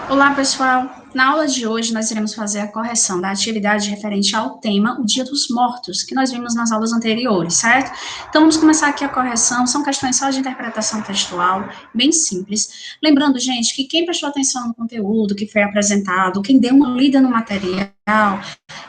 Olá, pessoal! Na aula de hoje, nós iremos fazer a correção da atividade referente ao tema, o Dia dos Mortos, que nós vimos nas aulas anteriores, certo? Então, vamos começar aqui a correção. São questões só de interpretação textual, bem simples. Lembrando, gente, que quem prestou atenção no conteúdo que foi apresentado, quem deu uma lida no material,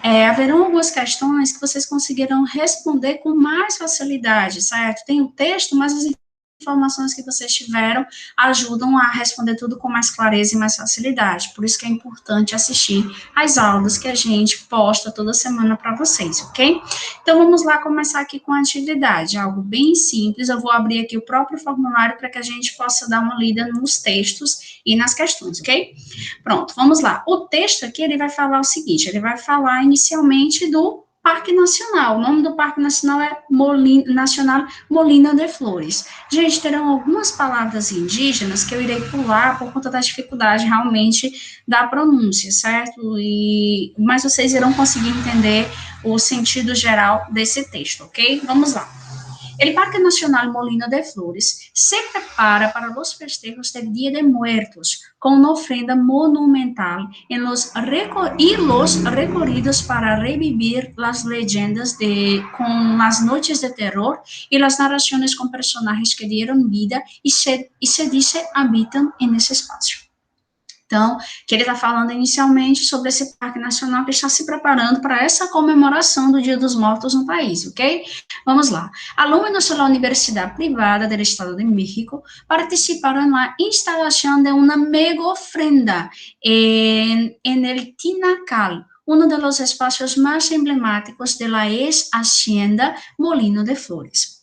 haverão algumas questões que vocês conseguirão responder com mais facilidade, certo? Tem o texto, mas as informações que vocês tiveram ajudam a responder tudo com mais clareza e mais facilidade. Por isso que é importante assistir às aulas que a gente posta toda semana para vocês, ok? Então, vamos lá começar aqui com a atividade, algo bem simples. Eu vou abrir aqui o próprio formulário para que a gente possa dar uma lida nos textos e nas questões, ok? Pronto, vamos lá. O texto aqui, ele vai falar o seguinte, ele vai falar inicialmente do Parque Nacional. O nome do Parque Nacional é Molina de Flores. Gente, terão algumas palavras indígenas que eu irei pular por conta da dificuldade realmente da pronúncia, certo? Mas vocês irão conseguir entender o sentido geral desse texto, ok? Vamos lá. El Parque Nacional Molino de Flores se prepara para los festejos del Día de Muertos con una ofrenda monumental los recorridos para revivir las leyendas con las noches de terror y las narraciones con personajes que dieron vida y se dice habitan en ese espacio. Então, que ele está falando inicialmente sobre esse Parque Nacional que está se preparando para essa comemoração do Dia dos Mortos no país, ok? Vamos lá. Alunos da Universidade Privada do Estado de México participaram na instalação de uma mega ofrenda em el Tinacal, um dos espaços mais emblemáticos de la ex-hacienda Molino de Flores.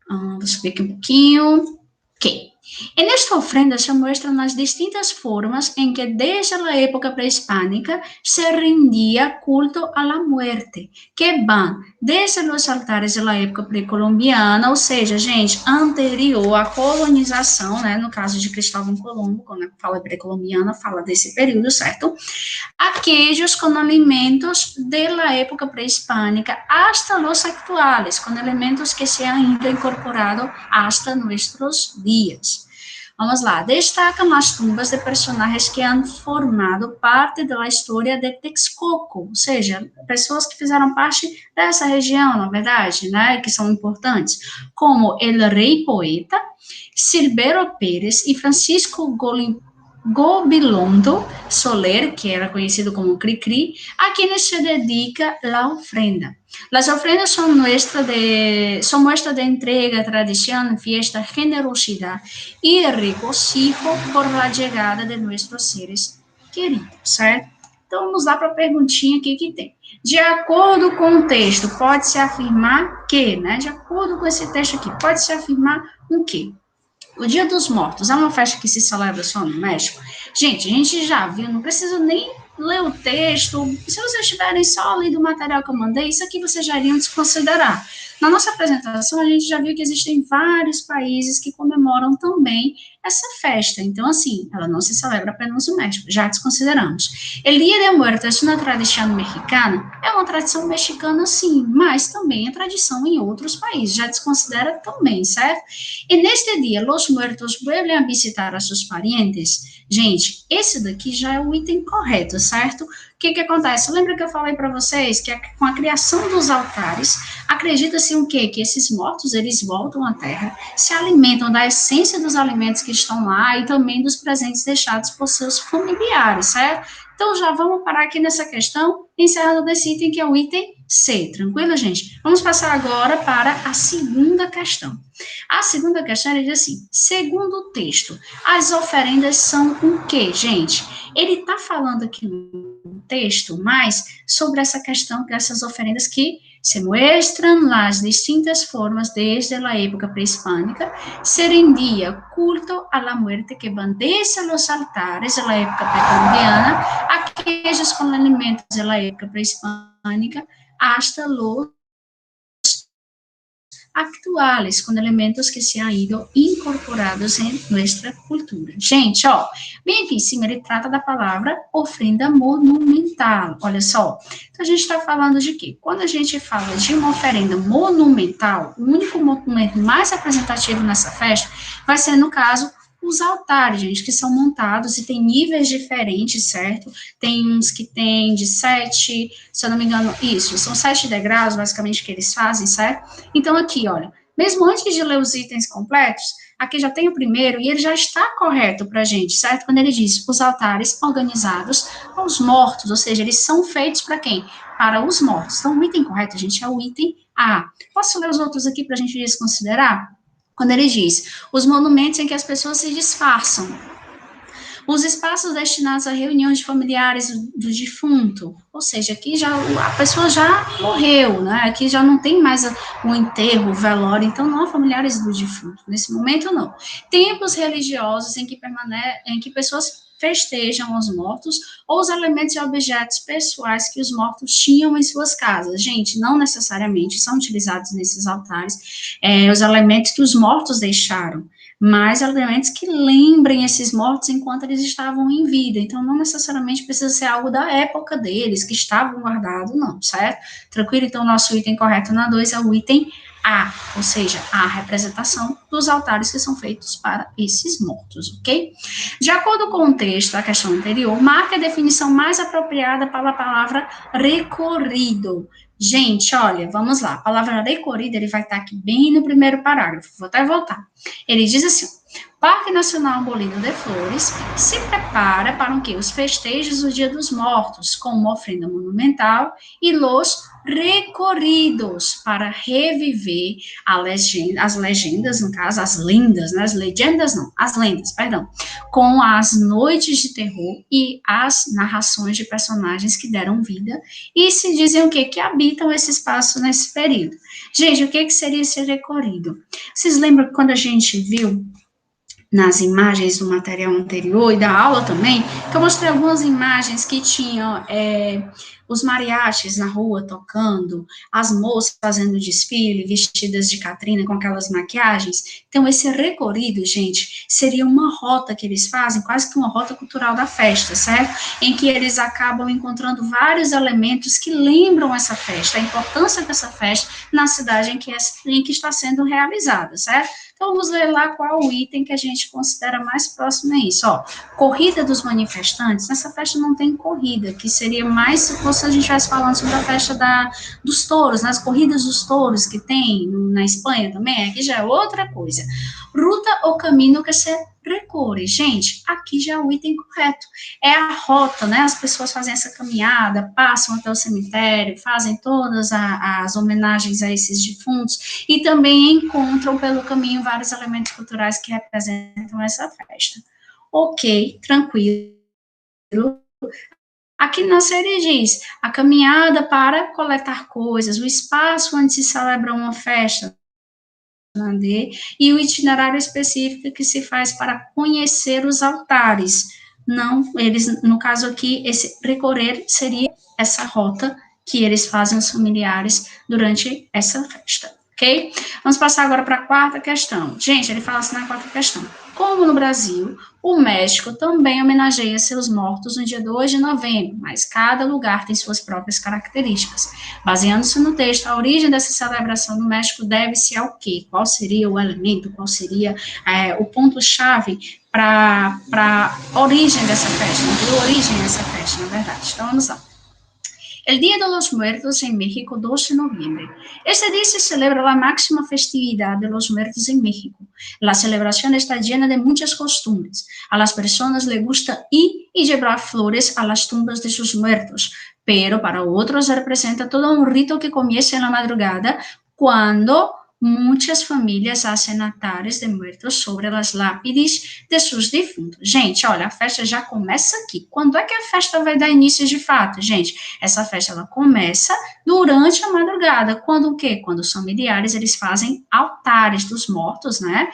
Vou subir aqui um pouquinho. Ok. En esta ofrenda se muestran las distintas formas en que desde la época prehispánica se rendía culto a la muerte, que van desde los altares de la época pré-colombiana, ou seja, gente, anterior à colonização, né, no caso de Cristóvão Colombo, quando fala pré-colombiana, fala desse período, certo? Aquellos con alimentos de la época prehispánica hasta los actuales, con elementos que se han ido incorporado hasta nuestros días. Vamos lá, destacam as tumbas de personagens que han formado parte da história de Texcoco, ou seja, pessoas que fizeram parte dessa região, na verdade, né, que são importantes, como El Rei Poeta, Silverio Pérez e Francisco Gobilondo Soler, que era conhecido como Cri-Cri, a quienes se dedica la ofrenda. Las ofrendas son muestra de entrega, tradición, fiesta, generosidad y regocijo por la llegada de nuestros seres queridos, certo? Então, vamos lá para a perguntinha aqui que tem. De acordo com o texto, pode-se afirmar que, né? De acordo com esse texto aqui, pode-se afirmar o quê? O Dia dos Mortos é uma festa que se celebra só no México? Gente, a gente já viu, não precisa nem ler o texto. Se vocês tiverem só lido o material que eu mandei, isso aqui vocês já iriam desconsiderar. Na nossa apresentação, a gente já viu que existem vários países que comemoram também essa festa. Então, assim, ela não se celebra apenas no México, já desconsideramos. El Día de Muertos é uma tradição mexicana? É uma tradição mexicana, sim, mas também é tradição em outros países, já desconsidera também, certo? E neste dia, os muertos vuelven a visitar a seus parientes? Gente, esse daqui já é o item correto, certo? O que acontece? Lembra que eu falei para vocês que com a criação dos altares, acredita-se o quê? Que esses mortos, eles voltam à terra, se alimentam da essência dos alimentos que estão lá e também dos presentes deixados por seus familiares, certo? Então, já vamos parar aqui nessa questão, encerrando desse item, que é o item C, tranquilo, gente? Vamos passar agora para a segunda questão. A segunda questão, ele diz assim, segundo o texto, as oferendas são o quê, gente? Ele está falando aqui no texto mais sobre essa questão dessas oferendas que se muestran las distintas formas desde la época prehispánica, se rendía culto a la muerte que van desde los altares de la época precolombiana, aquellos con alimentos de la época prehispánica, hasta los actuales, com elementos que se han ido incorporados em nossa cultura. Gente, ó, bem aqui em cima ele trata da palavra ofrenda monumental, olha só. Então, a gente está falando de quê? Quando a gente fala de uma oferenda monumental, o único monumento mais representativo nessa festa vai ser, no caso, os altares, gente, que são montados e tem níveis diferentes, certo? Tem uns que tem de 7, se eu não me engano, isso, são 7 degraus, basicamente, que eles fazem, certo? Então, aqui, olha, mesmo antes de ler os itens completos, aqui já tem o primeiro e ele já está correto para a gente, certo? Quando ele diz os altares organizados aos mortos, ou seja, eles são feitos para quem? Para os mortos. Então, o item correto, gente, é o item A. Posso ler os outros aqui para a gente desconsiderar? Quando ele diz os monumentos em que as pessoas se disfarçam, os espaços destinados a reuniões de familiares do defunto, ou seja, aqui já a pessoa já morreu, né? Aqui já não tem mais o enterro, o velório, então não há familiares do defunto. Nesse momento, não. Templos religiosos em que pessoas festejam os mortos ou os elementos e objetos pessoais que os mortos tinham em suas casas. Gente, não necessariamente são utilizados nesses altares os elementos que os mortos deixaram, mas elementos que lembrem esses mortos enquanto eles estavam em vida. Então, não necessariamente precisa ser algo da época deles, que estavam guardados, não, certo? Tranquilo? Então, nosso item correto na 2 é o item A, ou seja, a representação dos altares que são feitos para esses mortos, ok? De acordo com o texto da questão anterior, marque a definição mais apropriada para a palavra recorrido. Gente, olha, vamos lá. A palavra recorrido, ele vai estar aqui bem no primeiro parágrafo. Vou até voltar. Ele diz assim: Parque Nacional Molino de Flores se prepara para o quê? Os festejos do Dia dos Mortos, com uma ofrenda monumental e los recorridos para reviver as legendas, no caso, as lendas, né? As legendas não, as lendas, perdão, com as noites de terror e as narrações de personagens que deram vida e se dizem o quê? Que habitam esse espaço nesse período. Gente, o que seria esse recorrido? Vocês lembram quando a gente viu nas imagens do material anterior e da aula também, que eu mostrei algumas imagens que tinham os mariachis na rua tocando, as moças fazendo desfile, vestidas de Catrina com aquelas maquiagens. Então, esse recorrido, gente, seria uma rota que eles fazem, quase que uma rota cultural da festa, certo? Em que eles acabam encontrando vários elementos que lembram essa festa, a importância dessa festa na cidade em que está sendo realizada, certo? Então, vamos ver lá qual o item que a gente considera mais próximo a isso. Ó, corrida dos manifestantes, nessa festa não tem corrida, que seria mais se fosse a gente estivesse falando sobre a festa dos touros, nas corridas dos touros que tem na Espanha também, aqui já é outra coisa. Ruta ou caminho que se recorre. Gente, aqui já é o item correto. É a rota, né? As pessoas fazem essa caminhada, passam até o cemitério, fazem todas as homenagens a esses defuntos e também encontram pelo caminho vários elementos culturais que representam essa festa. Ok, tranquilo. Aqui na série diz a caminhada para coletar coisas, o espaço onde se celebra uma festa, e o itinerário específico que se faz para conhecer os altares. Não, eles, no caso aqui, esse recorrer seria essa rota que eles fazem os familiares durante essa festa, ok? Vamos passar agora para a quarta questão. Gente, ele fala assim na quarta questão. Como no Brasil, o México também homenageia seus mortos no dia 2 de novembro, mas cada lugar tem suas próprias características. Baseando-se no texto, a origem dessa celebração no México deve-se ao quê? Qual seria o elemento, qual seria o ponto-chave para a origem dessa festa? Não deu origem a essa festa, na verdade. Então, vamos lá. El Día de los Muertos en México, 2 de noviembre. Este día se celebra la máxima festividad de los muertos en México. La celebración está llena de muchas costumbres. A las personas les gusta ir y llevar flores a las tumbas de sus muertos, pero para otros representa todo un rito que comienza en la madrugada cuando muitas famílias fazem altares de muertos sobre as lápides de seus defuntos. Gente, olha, a festa já começa aqui. Quando é que a festa vai dar início de fato, gente? Essa festa, ela começa durante a madrugada. Quando o quê? Quando os familiares, eles fazem altares dos mortos, né?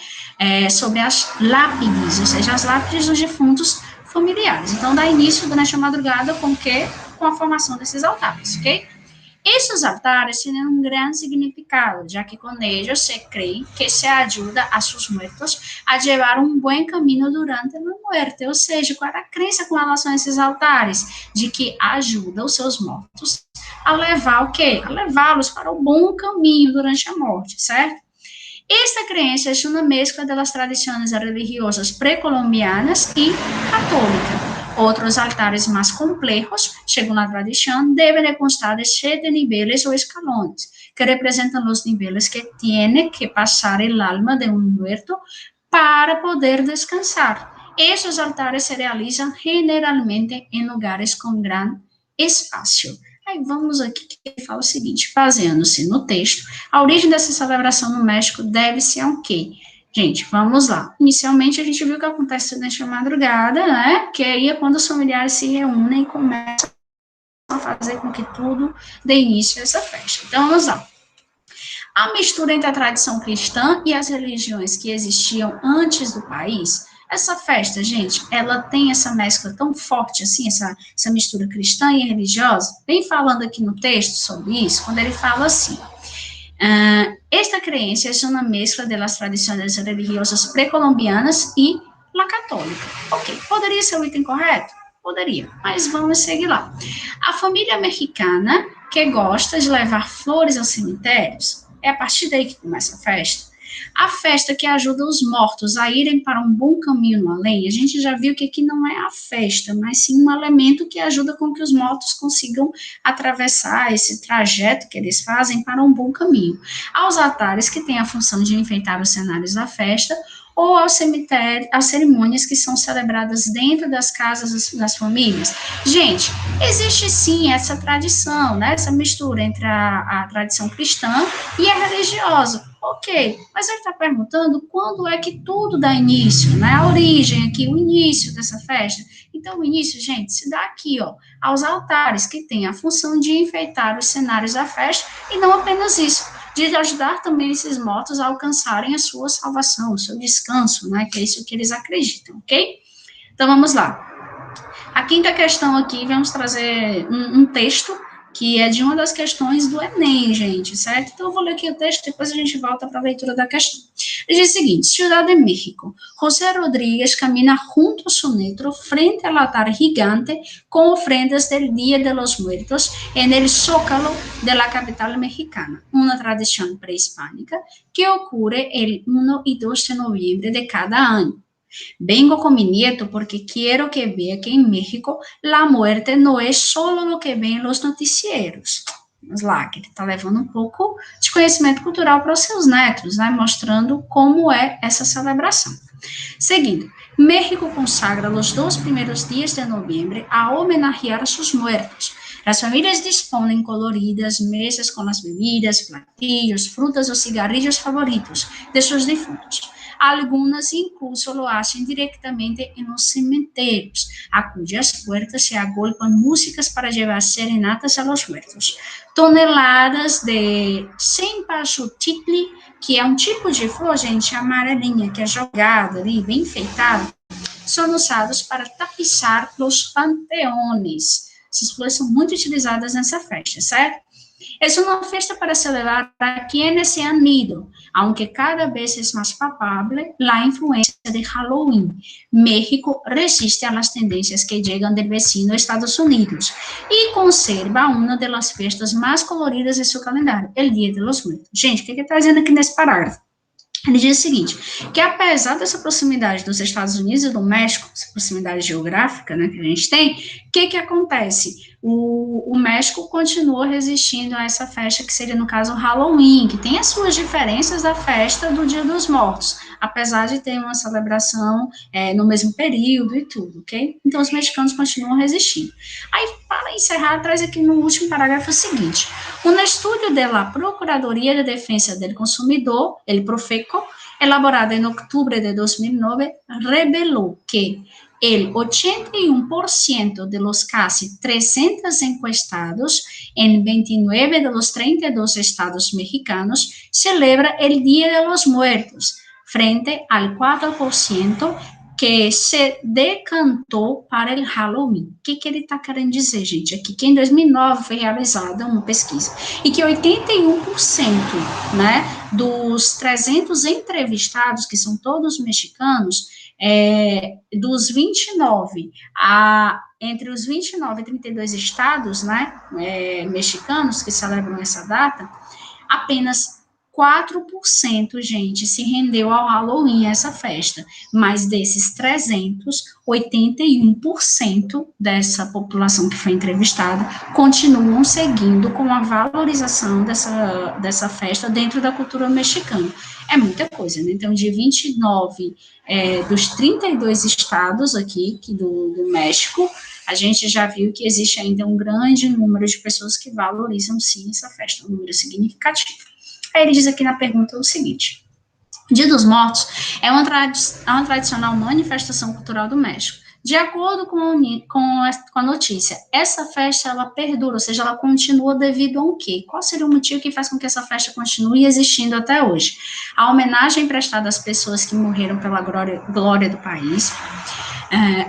Sobre as lápides, ou seja, as lápides dos defuntos familiares. Então, dá início durante a madrugada com o quê? Com a formação desses altares, ok? Esses altares têm um grande significado, já que com eles se crê que se ajuda a seus mortos a levar um bom caminho durante a morte. Ou seja, qual é a crença com relação a esses altares? De que ajuda os seus mortos a levar o quê? A levá-los para o bom caminho durante a morte, certo? Esta creencia es una mezcla de las tradiciones religiosas precolombianas y católicas. Otros altares más complejos, según la tradición, deben de constar de 7 niveles o escalones, que representan los niveles que tiene que pasar el alma de un muerto para poder descansar. Esos altares se realizam generalmente em lugares com grande espaço. Aí vamos aqui que fala o seguinte, baseando-se no texto, a origem dessa celebração no México deve-se ao quê? Gente, vamos lá. Inicialmente a gente viu que acontece nesta madrugada, né? Que aí é quando os familiares se reúnem e começam a fazer com que tudo dê início a essa festa. Então vamos lá. A mistura entre a tradição cristã e as religiões que existiam antes do país, essa festa, gente, ela tem essa mescla tão forte assim, essa mistura cristã e religiosa. Vem falando aqui no texto sobre isso, quando ele fala assim, esta creencia es una mezcla de las tradiciones religiosas precolombianas e la católica. Ok, poderia ser o item correto? Poderia, mas vamos seguir lá. A família mexicana que gosta de levar flores aos cemitérios, é a partir daí que começa a festa. A festa que ajuda os mortos a irem para um bom caminho no além, a gente já viu que aqui não é a festa, mas sim um elemento que ajuda com que os mortos consigam atravessar esse trajeto que eles fazem para um bom caminho. Aos altares que têm a função de enfeitar os cenários da festa, ou ao cemitério, às cerimônias que são celebradas dentro das casas das famílias. Gente, existe sim essa tradição, né, essa mistura entre a tradição cristã e a religiosa. Ok, mas ele está perguntando quando é que tudo dá início, né? A origem aqui, o início dessa festa. Então, o início, gente, se dá aqui, ó, aos altares, que tem a função de enfeitar os cenários da festa, e não apenas isso, de ajudar também esses mortos a alcançarem a sua salvação, o seu descanso, né? Que é isso que eles acreditam, ok? Então, vamos lá. A quinta questão aqui, vamos trazer um texto que é de uma das questões do Enem, gente, certo? Então, eu vou ler aqui o texto, depois a gente volta para a leitura da questão. Ele diz o seguinte, Ciudad de México, José Rodríguez camina junto a su neto frente al altar gigante con ofrendas del Día de los Muertos en el Zócalo de la capital mexicana, una tradición prehispánica que ocurre el 1 y 2 de noviembre de cada año. Vengo con mi nieto porque quiero que vea que en México la muerte no es solo lo que ven los noticieros. Vamos lá, que ele está levando um pouco de conhecimento cultural para os seus netos, né, mostrando como é essa celebração. Seguindo, México consagra os 2 primeiros dias de novembro a homenagear a sus muertos. Las familias disponen coloridas mesas con las bebidas, platillos, frutas o cigarrillos favoritos de sus difuntos. Algunas incluso lo hacen directamente en los cementerios, a cuyas puertas se agolpan músicas para llevar serenatas a los muertos. Toneladas de cempasúchil, que é um tipo de flor, gente, amarelinha, que é jogada ali, bem enfeitada, são usados para tapizar os panteones. Essas flores são muito utilizadas nessa festa, certo? Es una fiesta para celebrar a quienes se han ido, aunque cada vez es más palpable la influencia de Halloween. México resiste a las tendencias que llegan del vecino Estados Unidos y conserva una de las fiestas más coloridas de su calendario, el Día de los Muertos. Gente, o que ele está dizendo aqui nesse parágrafo? Ele diz o seguinte, que apesar dessa proximidade dos Estados Unidos e do México, essa proximidade geográfica, né, que a gente tem, o que acontece? O México continua resistindo a essa festa que seria, no caso, o Halloween, que tem as suas diferenças da festa do Dia dos Mortos, apesar de ter uma celebração no mesmo período e tudo, ok? Então, os mexicanos continuam resistindo. Aí, para encerrar, traz aqui no último parágrafo o seguinte, um estudo da Procuradoria de Defensa do Consumidor, el Profeco, elaborado en octubre de 2009, reveló que el 81% de los casi 300 encuestados en 29 de los 32 estados mexicanos celebra el Día de los Muertos, frente al 4% que se decantou para o Halloween. O que ele está querendo dizer, gente? Aqui que em 2009 foi realizada uma pesquisa e que 81%, né, dos 300 entrevistados, que são todos mexicanos, dos 29 entre os 29 e 32 estados, né, mexicanos que celebram essa data, apenas 4%, gente, se rendeu ao Halloween, essa festa, mas desses 300, 81% dessa população que foi entrevistada continuam seguindo com a valorização dessa festa dentro da cultura mexicana. É muita coisa, né? Então, de 29 dos 32 estados aqui do México, a gente já viu que existe ainda um grande número de pessoas que valorizam, sim, essa festa, um número significativo. Aí ele diz aqui na pergunta o seguinte: Dia dos Mortos é uma tradicional manifestação cultural do México. De acordo com a notícia, essa festa, ela perdura, ou seja, ela continua devido a um quê? Qual seria o motivo que faz com que essa festa continue existindo até hoje? A homenagem prestada às pessoas que morreram pela glória do país,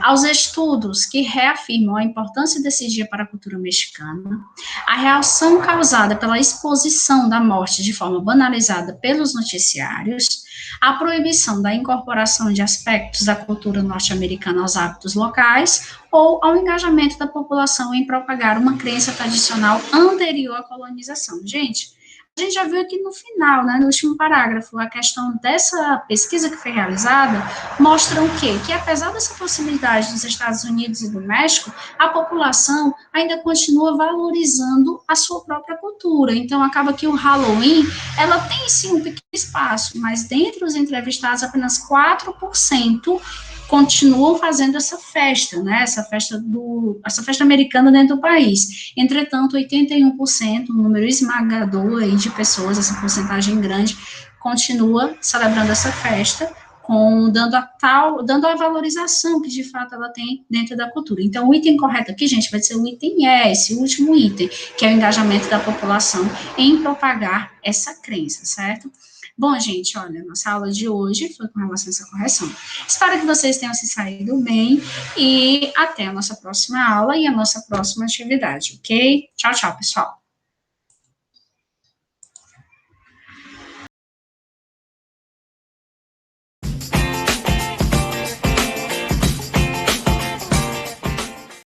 aos estudos que reafirmam a importância desse dia para a cultura mexicana, a reação causada pela exposição da morte de forma banalizada pelos noticiários, a proibição da incorporação de aspectos da cultura norte-americana aos hábitos locais, ou ao engajamento da população em propagar uma crença tradicional anterior à colonização. Gente, a gente já viu aqui no final, né, no último parágrafo, a questão dessa pesquisa que foi realizada mostra o quê? Que apesar dessa possibilidade dos Estados Unidos e do México, a população ainda continua valorizando a sua própria cultura. Então, acaba que o Halloween, ela tem sim um pequeno espaço, mas dentre os entrevistados, apenas 4% continuam fazendo essa festa, né? Essa festa americana dentro do país. Entretanto, 81%, um número esmagador aí de pessoas, essa porcentagem grande, continua celebrando essa festa, dando a valorização que de fato ela tem dentro da cultura. Então, o item correto aqui, gente, vai ser o item S, o último item, que é o engajamento da população em propagar essa crença, certo? Bom, gente, olha, nossa aula de hoje foi com relação a essa correção. Espero que vocês tenham se saído bem e até a nossa próxima aula e a nossa próxima atividade, ok? Tchau, tchau, pessoal.